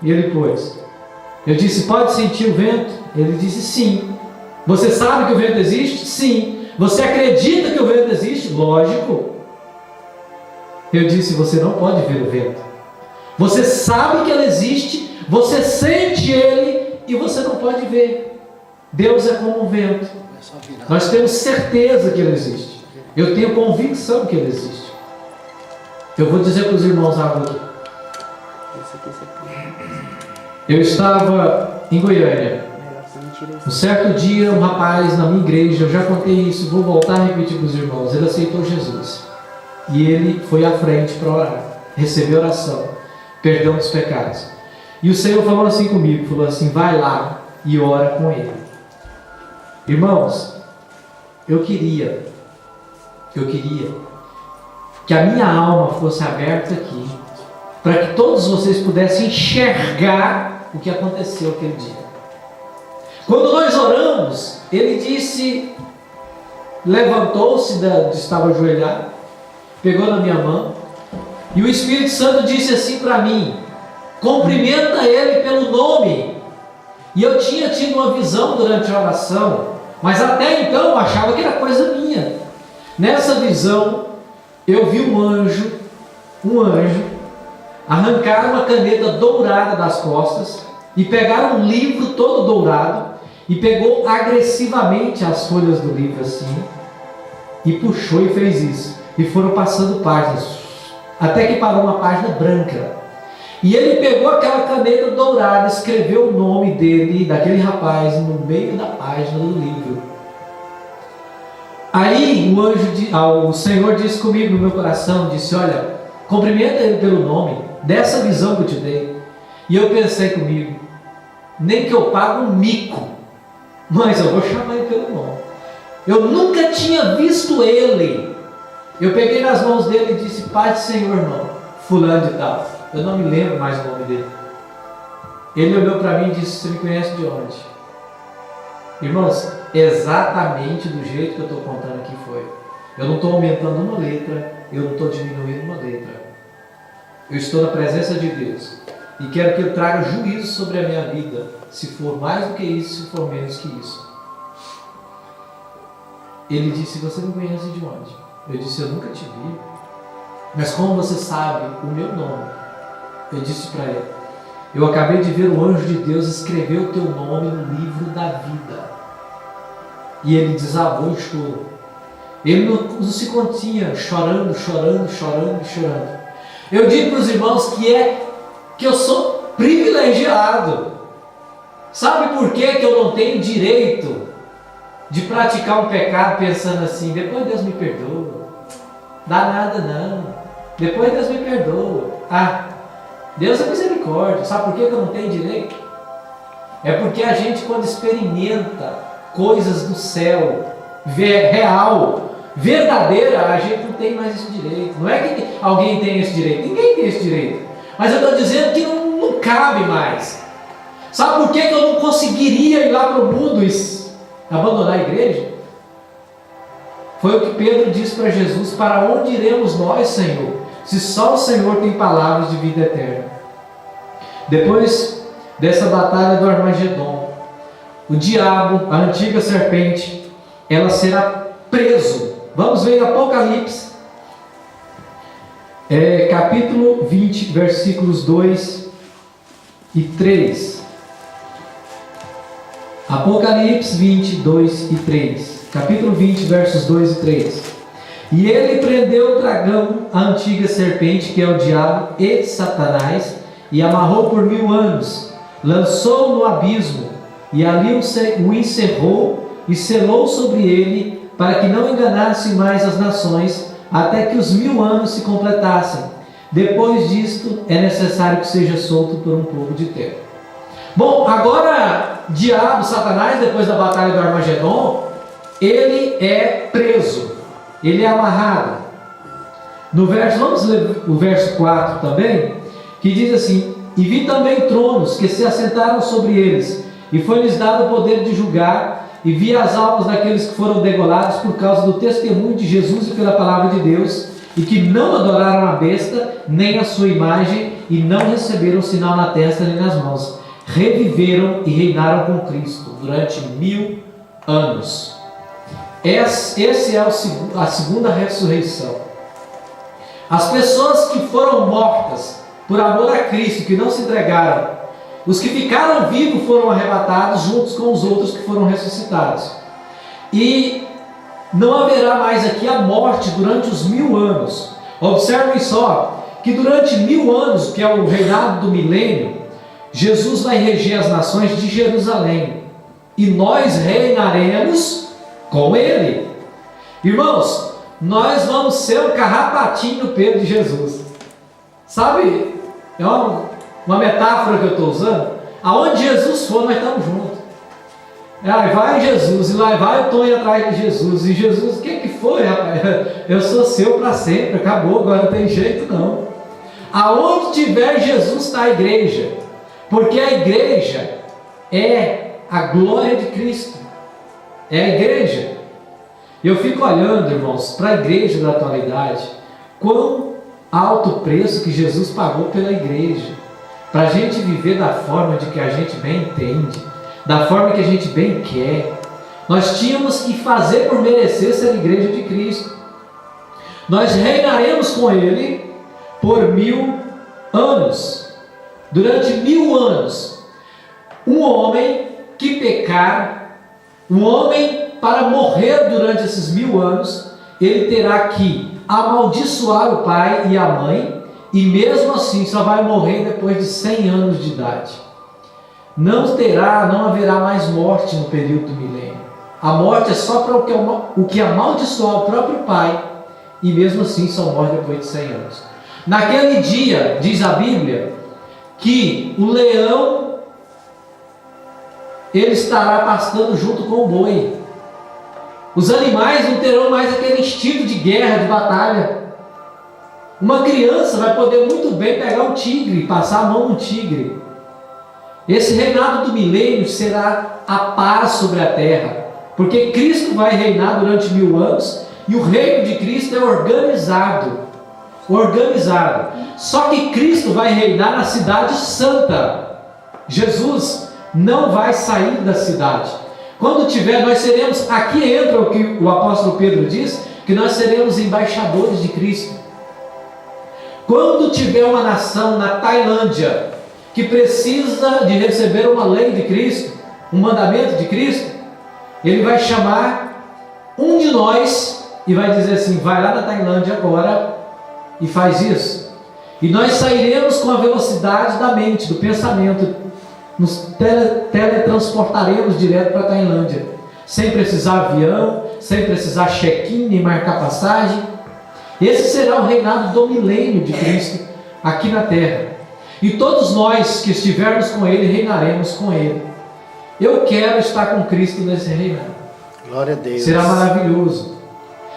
E ele pôs. Eu disse, pode sentir o vento? Ele disse, sim. Você sabe que o vento existe? Sim. Você acredita que o vento existe? Lógico. Eu disse, você não pode ver o vento. Você sabe que ele existe, você sente ele e você não pode ver. Deus é como um vento. Nós temos certeza que ele existe. Eu tenho convicção que ele existe. Eu vou dizer para os irmãos agora. Eu estava em Goiânia. Um certo dia, um rapaz na minha igreja, eu já contei isso, vou voltar a repetir para os irmãos. Ele aceitou Jesus. E ele foi à frente para orar. Recebeu oração. Perdão dos pecados. E o Senhor falou assim comigo. Falou assim, vai lá e ora com ele. Irmãos, eu queria que a minha alma fosse aberta aqui, para que todos vocês pudessem enxergar o que aconteceu aquele dia. Quando nós oramos, ele disse, levantou-se, estava ajoelhado, pegou na minha mão, e o Espírito Santo disse assim para mim, cumprimenta ele pelo nome. E eu tinha tido uma visão durante a oração, mas até então eu achava que era coisa minha. Nessa visão, eu vi um anjo, arrancar uma caneta dourada das costas e pegar um livro todo dourado e pegou agressivamente as folhas do livro assim e puxou e fez isso. E foram passando páginas, até que parou uma página branca. E ele pegou aquela caneta dourada, escreveu o nome dele, daquele rapaz, no meio da página do livro. Aí o Senhor disse comigo no meu coração, disse, olha, cumprimenta ele pelo nome, dessa visão que eu te dei. E eu pensei comigo, nem que eu pague um mico, mas eu vou chamar ele pelo nome. Eu nunca tinha visto ele. Eu peguei nas mãos dele e disse, Pai do Senhor, irmão, fulano de tal. Eu não me lembro mais o nome dele. Ele olhou para mim e disse, você me conhece de onde? Irmãos, exatamente do jeito que eu estou contando aqui foi. Eu não estou aumentando uma letra, eu não estou diminuindo uma letra. Eu estou na presença de Deus e quero que Ele traga juízo sobre a minha vida, se for mais do que isso, se for menos que isso. Ele disse, você me conhece de onde? Eu disse, eu nunca te vi, mas como você sabe o meu nome? Eu disse para ele, eu acabei de ver o anjo de Deus escrever o teu nome no livro da vida. E ele desabou em choro. Ele não se continha, chorando. Eu digo para os irmãos que eu sou privilegiado. Sabe por que eu não tenho direito de praticar um pecado pensando assim, depois Deus me perdoa, dá nada não, depois Deus me perdoa, Deus é misericórdia. Sabe por que eu não tenho direito? É porque a gente, quando experimenta coisas do céu, real, verdadeira, a gente não tem mais esse direito. Não é que alguém tem esse direito, ninguém tem esse direito, mas eu estou dizendo que não cabe mais. Sabe por que eu não conseguiria ir lá para o mundo e abandonar a igreja? Foi o que Pedro disse para Jesus, para onde iremos nós, Senhor, se só o Senhor tem palavras de vida eterna? Depois dessa batalha do Armagedon, o diabo, a antiga serpente, ela será preso. Vamos ver Apocalipse, capítulo 20, versículos 2 e 3. Apocalipse 20, 2 e 3. Capítulo 20, versos 2 e 3. E ele prendeu o dragão, a antiga serpente, que é o diabo e Satanás, e amarrou por 1000 anos, lançou-o no abismo, e ali o encerrou e selou sobre ele, para que não enganasse mais as nações, até que os 1000 anos se completassem. Depois disto, é necessário que seja solto por um pouco de tempo. Bom, agora, diabo, Satanás, depois da batalha do Armagedon, ele é preso, ele é amarrado. No verso, vamos ler o verso 4 também, que diz assim: e vi também tronos que se assentaram sobre eles, e foi-lhes dado o poder de julgar, e vi as almas daqueles que foram degolados por causa do testemunho de Jesus e pela palavra de Deus, e que não adoraram a besta, nem a sua imagem, e não receberam sinal na testa nem nas mãos. Reviveram e reinaram com Cristo durante 1000 anos. Essa é a segunda ressurreição. As pessoas que foram mortas por amor a Cristo, que não se entregaram, os que ficaram vivos foram arrebatados juntos com os outros que foram ressuscitados. E não haverá mais aqui a morte durante os 1000 anos. Observem só que durante 1000 anos, que é o reinado do milênio, Jesus vai reger as nações de Jerusalém. E nós reinaremos com Ele. Irmãos, nós vamos ser o carrapatinho no peito de Jesus. Sabe, é uma metáfora que eu estou usando. Aonde Jesus for, nós estamos juntos. Aí vai Jesus, e lá vai o Tonho atrás de Jesus. E Jesus, o que foi, rapaz? Eu sou seu para sempre, acabou, agora não tem jeito não. Aonde tiver Jesus está a igreja. Porque a igreja é a glória de Cristo. É a igreja. Eu fico olhando, irmãos, para a igreja da atualidade, quão alto o preço que Jesus pagou pela igreja, para a gente viver da forma de que a gente bem entende, da forma que a gente bem quer. Nós tínhamos que fazer por merecer ser a igreja de Cristo. Nós reinaremos com Ele por 1000 anos. Durante 1000 anos, um homem que pecar, um homem para morrer durante esses 1000 anos, ele terá que amaldiçoar o pai e a mãe, e mesmo assim só vai morrer depois de 100 anos de idade. Não haverá mais morte no período do milênio. A morte é só para o que amaldiçoar o próprio pai, e mesmo assim só morre depois de 100 anos. Naquele dia, diz a Bíblia, que o leão ele estará pastando junto com o boi. Os animais não terão mais aquele instinto de guerra, de batalha. Uma criança vai poder muito bem pegar um tigre, passar a mão no tigre. Esse reinado do milênio será a paz sobre a terra, porque Cristo vai reinar durante 1000 anos, e o reino de Cristo é organizado. Só que Cristo vai reinar na cidade santa. Jesus não vai sair da cidade. Quando tiver, nós seremos, aqui entra o que o apóstolo Pedro diz, que nós seremos embaixadores de Cristo. Quando tiver uma nação na Tailândia que precisa de receber uma lei de Cristo, um mandamento de Cristo, ele vai chamar um de nós e vai dizer assim: vai lá na Tailândia agora e faz isso. E nós sairemos com a velocidade da mente, do pensamento, nos teletransportaremos direto para a Tailândia, sem precisar avião, sem precisar check-in nem marcar passagem. Esse será o reinado do milênio de Cristo aqui na terra, e todos nós que estivermos com Ele reinaremos com Ele. Eu quero estar com Cristo nesse reinado. Glória a Deus. Será maravilhoso.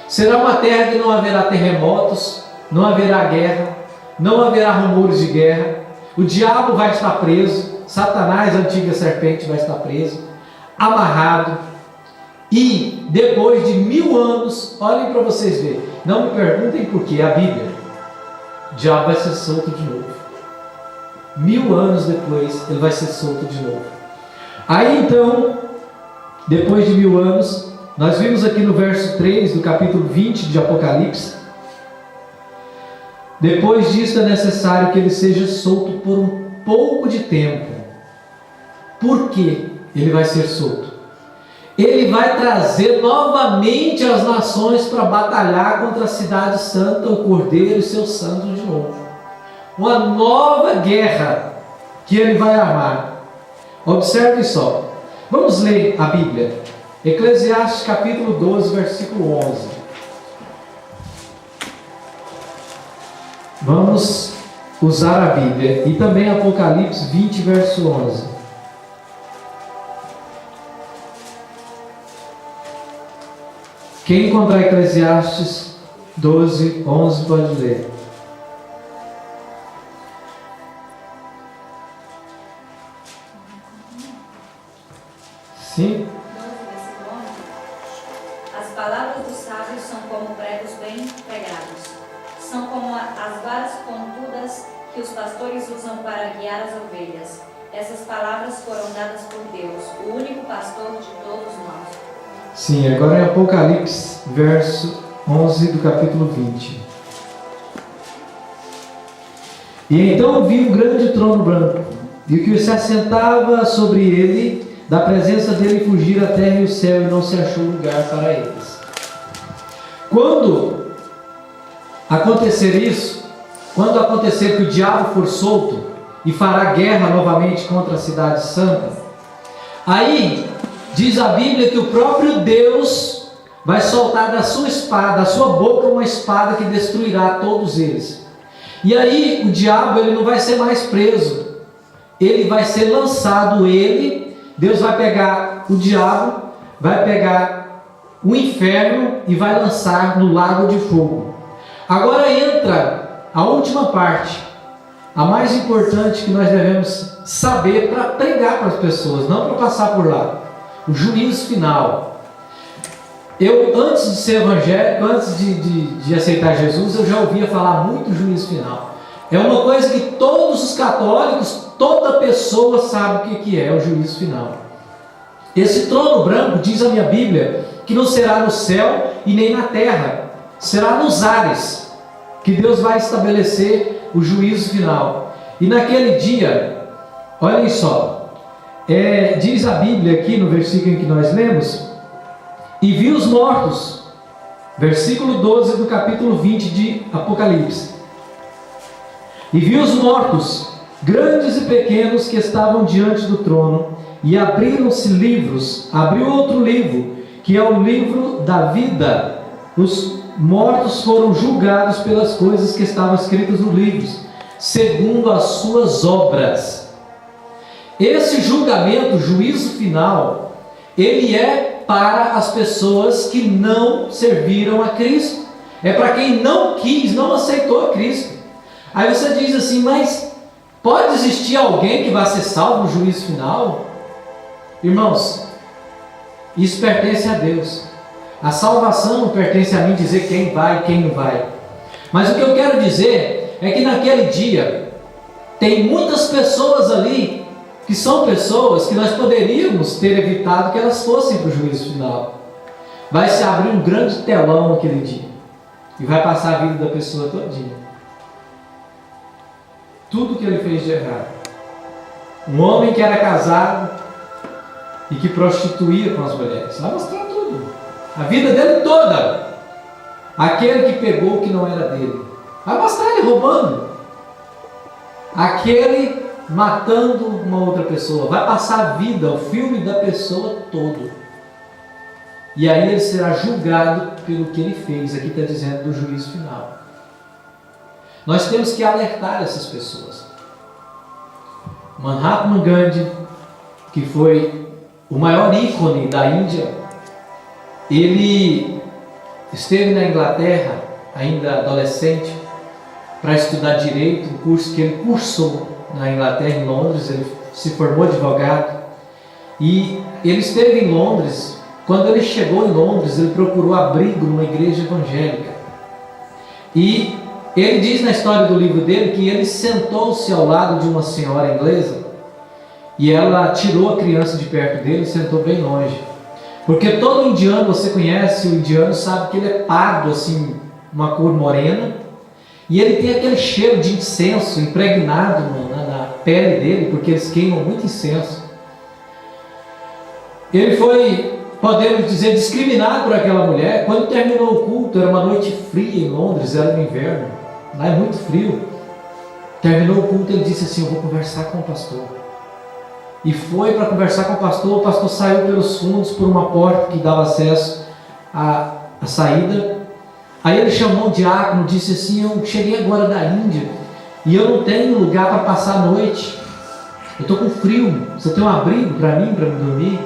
Será uma terra que não haverá terremotos, não haverá guerra, não haverá rumores de guerra. O diabo vai estar preso, Satanás, a antiga serpente, vai estar preso, amarrado. E depois de 1000 anos, olhem para vocês verem, não me perguntem por que, a Bíblia, o diabo vai ser solto de novo. 1000 anos depois, ele vai ser solto de novo. Aí então, depois de 1000 anos, nós vimos aqui no verso 3 do capítulo 20 de Apocalipse: depois disso é necessário que ele seja solto por um pouco de tempo. Por que ele vai ser solto? Ele vai trazer novamente as nações para batalhar contra a cidade santa, o Cordeiro e seus santos de novo. Uma nova guerra que ele vai armar. Observe só. Vamos ler a Bíblia. Eclesiastes capítulo 12, versículo 11. Vamos usar a Bíblia. E também Apocalipse 20, verso 11. Quem encontrar Eclesiastes 12, 11 pode ler. Sim? As palavras dos sábios são como pregos bem pregados, são como as varas pontudas que os pastores usam para guiar as ovelhas. Essas palavras foram dadas por Deus, o único pastor de todos nós. Sim, agora em Apocalipse, verso 11 do capítulo 20. E então vi um grande trono branco, e o que se assentava sobre ele, da presença dele fugiram a terra e o céu, e não se achou lugar para eles. Quando acontecer isso, quando acontecer que o diabo for solto e fará guerra novamente contra a cidade santa, aí diz a Bíblia que o próprio Deus vai soltar da sua espada, da sua boca, uma espada que destruirá todos eles. E aí o diabo, ele não vai ser mais preso, ele vai ser lançado, Deus vai pegar o diabo, vai pegar o inferno e vai lançar no lago de fogo. Agora entra a última parte, a mais importante que nós devemos saber para pregar para as pessoas, não para passar por lá: o juízo final. Eu, antes de ser evangélico, antes de aceitar Jesus, eu já ouvia falar muito do juízo final. É uma coisa que todos os católicos, toda pessoa sabe o que é o juízo final. Esse trono branco, diz a minha Bíblia, que não será no céu e nem na terra, será nos ares, que Deus vai estabelecer o juízo final. E naquele dia, olhem só, diz a Bíblia aqui no versículo em que nós lemos: e vi os mortos, versículo 12 do capítulo 20 de Apocalipse. E vi os mortos, grandes e pequenos, que estavam diante do trono, e abriram-se livros. Abriu outro livro, que é o livro da vida. Os mortos foram julgados pelas coisas que estavam escritas nos livros, segundo as suas obras. Esse julgamento, juízo final, ele é para as pessoas que não serviram a Cristo. É para quem não quis, não aceitou a Cristo. Aí você diz assim: mas pode existir alguém que vai ser salvo no juízo final? Irmãos, isso pertence a Deus. A salvação não pertence a mim dizer quem vai e quem não vai. Mas o que eu quero dizer é que naquele dia tem muitas pessoas ali que são pessoas que nós poderíamos ter evitado que elas fossem para o juízo final. Vai se abrir um grande telão naquele dia e vai passar a vida da pessoa todinha. Tudo que ele fez de errado. Um homem que era casado e que prostituía com as mulheres, vai mostrar tudo, a vida dele toda. Aquele que pegou o que não era dele, vai mostrar ele roubando. Aquele matando uma outra pessoa, vai passar a vida, o filme da pessoa todo. E aí ele será julgado pelo que ele fez. Aqui está dizendo do juízo final. Nós temos que alertar essas pessoas. Mahatma Gandhi, que foi o maior ícone da Índia, ele esteve na Inglaterra, ainda adolescente, para estudar direito, um curso que ele cursou na Inglaterra, em Londres. Ele se formou advogado e ele esteve em Londres. Quando ele chegou em Londres, ele procurou abrigo numa igreja evangélica. E ele diz na história do livro dele que ele sentou-se ao lado de uma senhora inglesa e ela tirou a criança de perto dele e sentou bem longe. Porque todo indiano, você conhece o indiano, sabe que ele é pardo, assim, uma cor morena, e ele tem aquele cheiro de incenso impregnado na pele dele, porque eles queimam muito incenso. Ele foi, podemos dizer, discriminado por aquela mulher. Quando terminou o culto, era uma noite fria em Londres, era no inverno, lá é muito frio. Terminou o culto, ele disse assim: eu vou conversar com o pastor. E foi para conversar com o pastor saiu pelos fundos por uma porta que dava acesso à saída. Aí ele chamou o diácono, disse assim: eu cheguei agora da Índia e eu não tenho lugar para passar a noite, eu estou com frio, você tem um abrigo para mim dormir?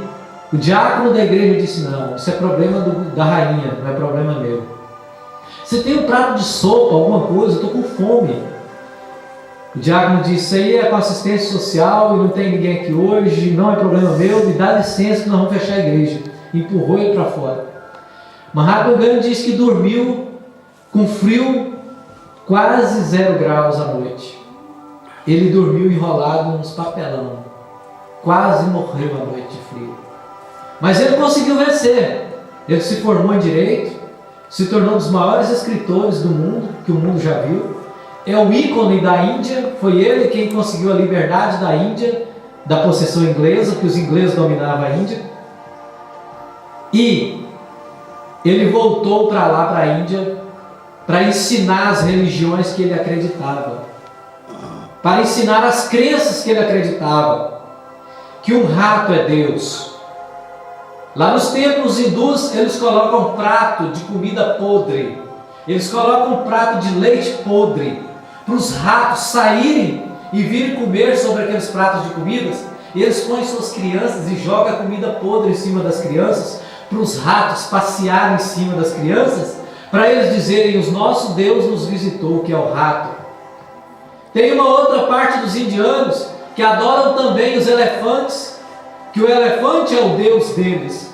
O diácono da igreja disse: não, isso é problema da rainha, não é problema meu. Você tem um prato de sopa, alguma coisa? Eu estou com fome. O diácono disse: isso aí é com assistência social e não tem ninguém aqui hoje, não é problema meu, me dá licença que nós vamos fechar a igreja. Empurrou ele para fora. Mahatma Gandhi disse que dormiu com frio quase 0 graus à noite. ele dormiu enrolado nos papelão. Quase morreu à noite de frio. Mas ele conseguiu vencer. Ele se formou em direito, se tornou um dos maiores escritores do mundo, que o mundo já viu. É o ícone da Índia, foi ele quem conseguiu a liberdade da Índia, da possessão inglesa, que os ingleses dominavam a Índia. E ele voltou para lá, para a Índia, para ensinar as religiões que ele acreditava, para ensinar as crenças que ele acreditava, que um rato é Deus. Lá nos templos hindus, eles colocam um prato de comida podre, eles colocam um prato de leite podre, para os ratos saírem e virem comer sobre aqueles pratos de comidas. E eles põem suas crianças e jogam a comida podre em cima das crianças, para os ratos passearem em cima das crianças, para eles dizerem: o nosso Deus nos visitou, que é o rato. Tem uma outra parte dos indianos que adoram também os elefantes, que o elefante é o Deus deles.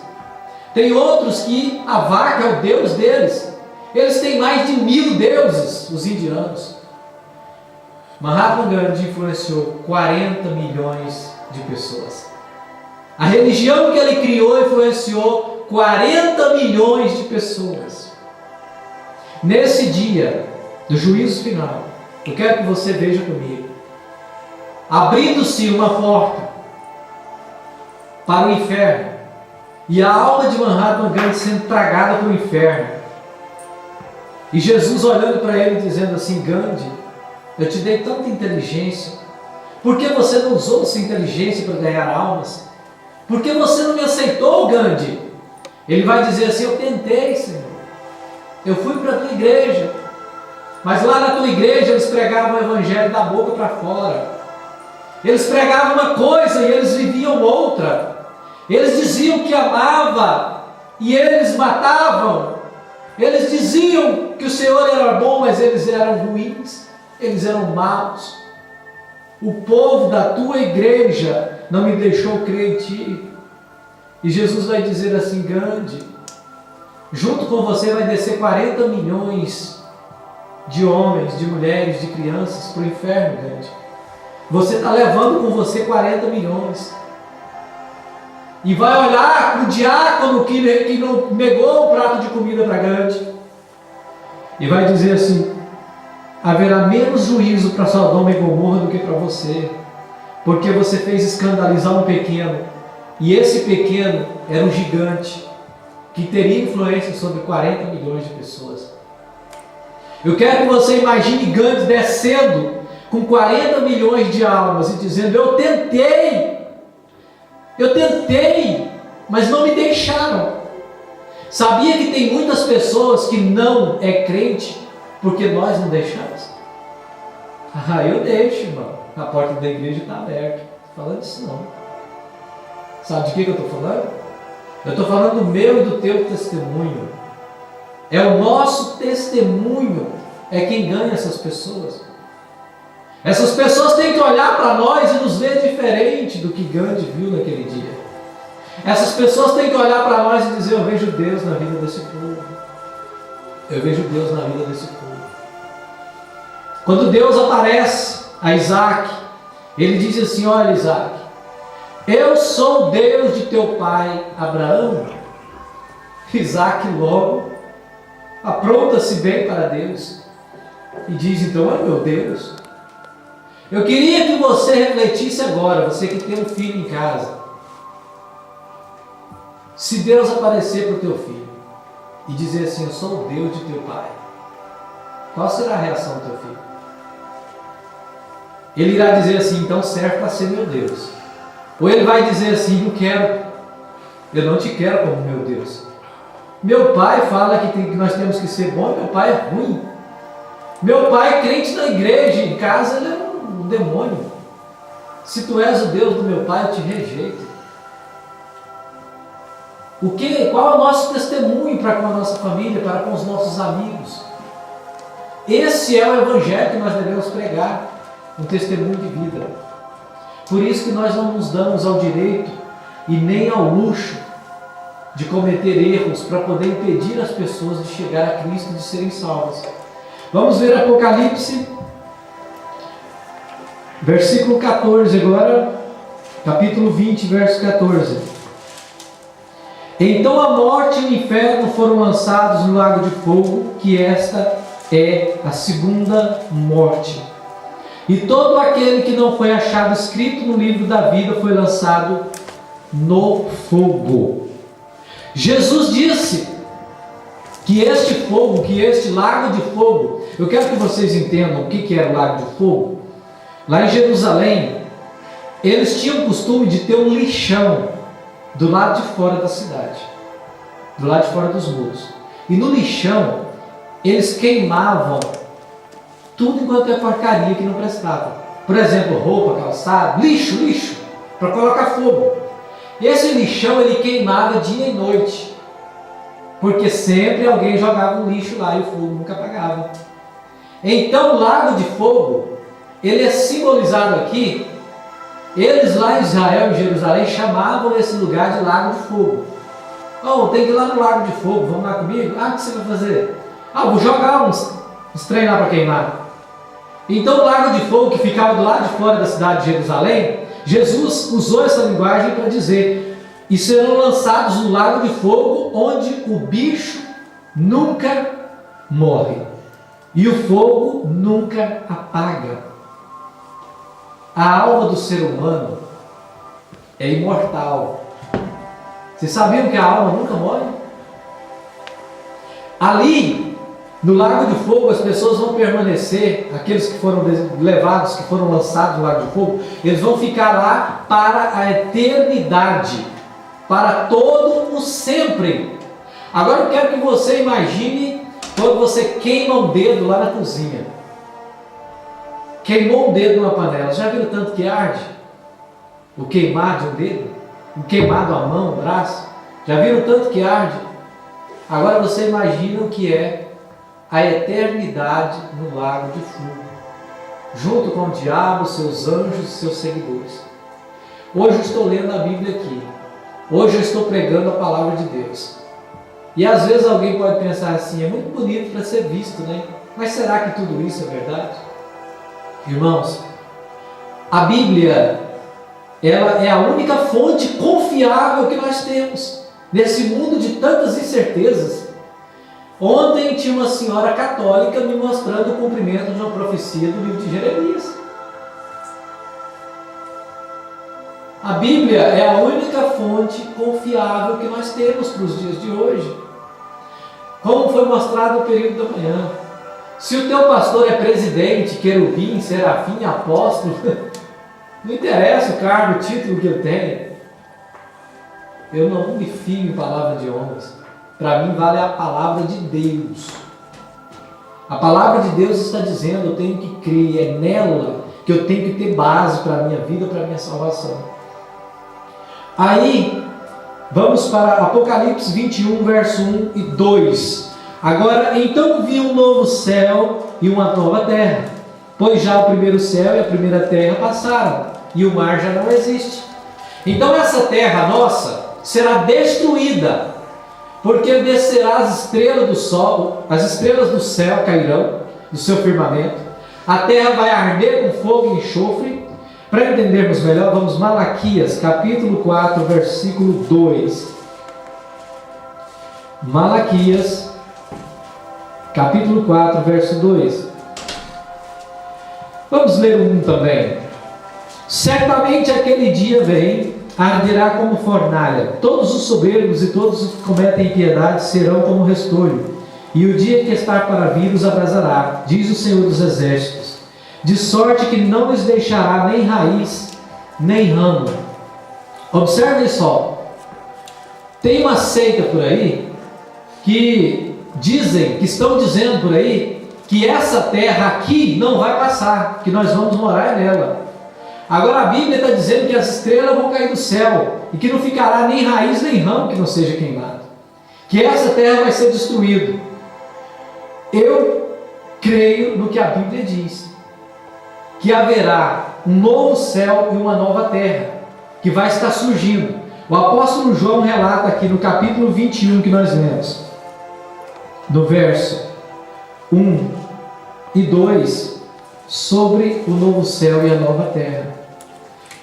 Tem outros que a vaca é o Deus deles. Eles têm mais de 1000 deuses, os indianos. Mahatma Gandhi influenciou 40 milhões de pessoas. A religião que ele criou influenciou 40 milhões de pessoas. Nesse dia do juízo final, eu quero que você veja comigo, abrindo-se uma porta para o inferno, e a alma de Mahatma Gandhi sendo tragada para o inferno, e Jesus olhando para ele dizendo assim: Gandhi, eu te dei tanta inteligência, por que você não usou essa inteligência para ganhar almas? Por que você não me aceitou, Gandhi? Ele vai dizer assim: eu tentei, Senhor, eu fui para a tua igreja, mas lá na tua igreja eles pregavam o evangelho da boca para fora, eles pregavam uma coisa e eles viviam outra, eles diziam que amava e eles matavam, eles diziam que o Senhor era bom, mas eles eram ruins, eles eram maus. O povo da tua igreja não me deixou crer em ti. E Jesus vai dizer assim: Gandhi, junto com você vai descer 40 milhões de homens, de mulheres, de crianças para o inferno, Gandhi. Você está levando com você 40 milhões. E vai olhar o diácono que não negou um prato de comida para Gandhi. E vai dizer assim: haverá menos juízo para Sodoma e Gomorra do que para você, porque você fez escandalizar um pequeno, e esse pequeno era um gigante, que teria influência sobre 40 milhões de pessoas. Eu quero que você imagine Gandhi descendo com 40 milhões de almas e dizendo: eu tentei, mas não me deixaram. Sabia que tem muitas pessoas que não é crente porque nós não deixamos? Eu deixo, irmão. A porta da igreja está aberta. Não estou falando disso não. Sabe de que eu estou falando? Eu estou falando do meu e do teu testemunho. É o nosso testemunho, é quem ganha essas pessoas. Essas pessoas têm que olhar para nós e nos ver diferente do que Gandhi viu naquele dia. Essas pessoas têm que olhar para nós e dizer: eu vejo Deus na vida desse povo. Eu vejo Deus na vida desse povo. Quando Deus aparece a Isaac, ele diz assim: olha, Isaac, eu sou o Deus de teu pai Abraão. Isaac logo apronta-se bem para Deus e diz: então é meu Deus. Eu queria que você refletisse agora, você que tem um filho em casa. Se Deus aparecer para o teu filho e dizer assim: eu sou o Deus de teu pai, qual será a reação do teu filho? Ele irá dizer assim: então serve para ser meu Deus. Ou ele vai dizer assim: não quero, eu não te quero como meu Deus. Meu pai fala que nós temos que ser bom, meu pai é ruim. Meu pai é crente na igreja, em casa ele é um demônio. Se tu és o Deus do meu pai, eu te rejeito. Qual é o nosso testemunho para com a nossa família, para com os nossos amigos? Esse é o evangelho que nós devemos pregar, um testemunho de vida. Por isso que nós não nos damos ao direito e nem ao luxo de cometer erros para poder impedir as pessoas de chegar a Cristo e de serem salvas. Vamos ver Apocalipse, Versículo 14 agora, capítulo 20, verso 14. Então a morte e o inferno foram lançados no lago de fogo, que esta é a segunda morte. E todo aquele que não foi achado escrito no livro da vida foi lançado no fogo. Jesus disse que este fogo, que este lago de fogo, eu quero que vocês entendam o que era o lago de fogo. Lá em Jerusalém, eles tinham o costume de ter um lixão do lado de fora da cidade, do lado de fora dos muros. E no lixão, eles queimavam tudo enquanto é porcaria que não prestava. Por exemplo, roupa, calçado, lixo, para colocar fogo. E esse lixão ele queimava dia e noite, porque sempre alguém jogava um lixo lá e o fogo nunca apagava. Então o lago de fogo, ele é simbolizado aqui. Eles lá em Israel, em Jerusalém, chamavam esse lugar de lago de fogo. Oh, tem que ir lá no lago de fogo, vamos lá comigo? Ah, o que você vai fazer? Ah, vou jogar uns trem lá para queimar. Então o lago de fogo que ficava do lado de fora da cidade de Jerusalém, Jesus usou essa linguagem para dizer: e serão lançados no lago de fogo, onde o bicho nunca morre e o fogo nunca apaga. A alma do ser humano é imortal. Vocês sabiam que a alma nunca morre? Ali, no lago de fogo, as pessoas vão permanecer, aqueles que foram levados, que foram lançados no lago de fogo, eles vão ficar lá para a eternidade, para todo o sempre. Agora eu quero que você imagine quando você queima um dedo lá na cozinha. Queimou um dedo numa panela, já viram tanto que arde? O queimar de um dedo? O queimado à mão, o braço? Já viram tanto que arde? Agora você imagina o que é a eternidade no lago de fogo, junto com o diabo, seus anjos e seus seguidores. Hoje eu estou lendo a Bíblia aqui. Hoje eu estou pregando a palavra de Deus. E às vezes alguém pode pensar assim: é muito bonito para ser visto, né? Mas será que tudo isso é verdade? Irmãos, a Bíblia, ela é a única fonte confiável que nós temos nesse mundo de tantas incertezas. Ontem tinha uma senhora católica me mostrando o cumprimento de uma profecia do livro de Jeremias. A Bíblia é a única fonte confiável que nós temos para os dias de hoje, como foi mostrado no período da manhã. Se o teu pastor é presidente, querubim, serafim, apóstolo, não interessa o cargo, o título que ele tem. Eu não me fio em palavra de homens. Para mim vale a palavra de Deus. A palavra de Deus está dizendo: eu tenho que crer, é nela que eu tenho que ter base para a minha vida, para a minha salvação. Aí, vamos para Apocalipse 21, verso 1 e 2. Agora, então vi um novo céu e uma nova terra, pois já o primeiro céu e a primeira terra passaram, e o mar já não existe. Então essa terra nossa será destruída, porque descerá as estrelas do sol, as estrelas do céu cairão do seu firmamento, a terra vai arder com fogo e enxofre. Para entendermos melhor, vamos Malaquias, capítulo 4, versículo 2. Malaquias, capítulo 4, verso 2. Vamos ler o 1 também. Certamente aquele dia vem, arderá como fornalha. Todos os soberbos e todos os que cometem impiedade serão como restolho. E o dia que está para vir os abrasará, diz o Senhor dos Exércitos. De sorte que não lhes deixará nem raiz, nem ramo. Observem só. Tem uma seita por aí que dizem, que estão dizendo por aí, que essa terra aqui não vai passar, que nós vamos morar nela. Agora a Bíblia está dizendo que as estrelas vão cair do céu e que não ficará nem raiz nem ramo que não seja queimado, que essa terra vai ser destruída. Eu creio no que a Bíblia diz, que haverá um novo céu e uma nova terra que vai estar surgindo. O apóstolo João relata aqui no capítulo 21 que nós lemos, no verso 1 e 2, sobre o novo céu e a nova terra.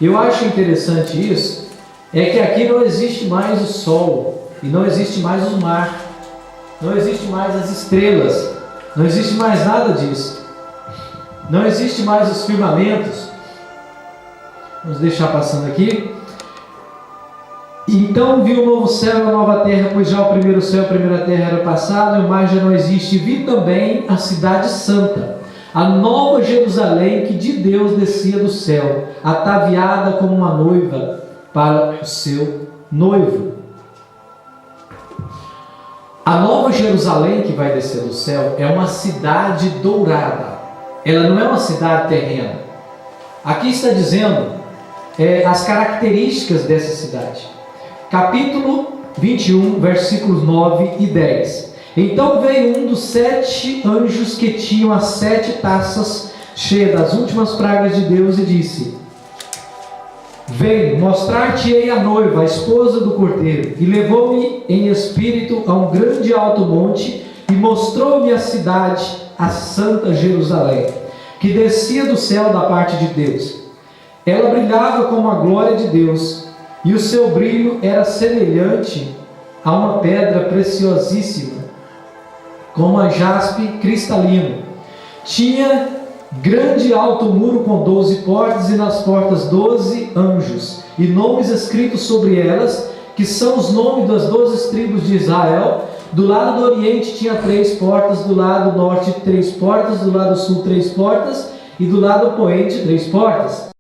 Eu acho interessante isso, é que aqui não existe mais o sol, e não existe mais o mar, não existe mais as estrelas, não existe mais nada disso, não existe mais os firmamentos. Vamos deixar passando aqui. Então vi o novo céu e a nova terra, pois já o primeiro céu e a primeira terra era passado, e o mar já não existe. Vi também a cidade santa, a nova Jerusalém, que de Deus descia do céu, ataviada como uma noiva para o seu noivo. A nova Jerusalém que vai descer do céu é uma cidade dourada. Ela não é uma cidade terrena. Aqui está dizendo as características dessa cidade. Capítulo 21, versículos 9 e 10. Então veio um dos 7 anjos que tinham as 7 taças cheias das últimas pragas de Deus e disse: Vem, mostrar-te-ei a noiva, a esposa do Cordeiro. E levou-me em espírito a um grande alto monte e mostrou-me a cidade, a santa Jerusalém, que descia do céu da parte de Deus. Ela brilhava como a glória de Deus, e o seu brilho era semelhante a uma pedra preciosíssima, como a jaspe cristalino. Tinha grande alto muro com 12 portas, e nas portas 12 anjos, e nomes escritos sobre elas, que são os nomes das 12 tribos de Israel. Do lado do oriente tinha 3 portas, do lado norte 3 portas, do lado sul 3 portas, e do lado opoente 3 portas.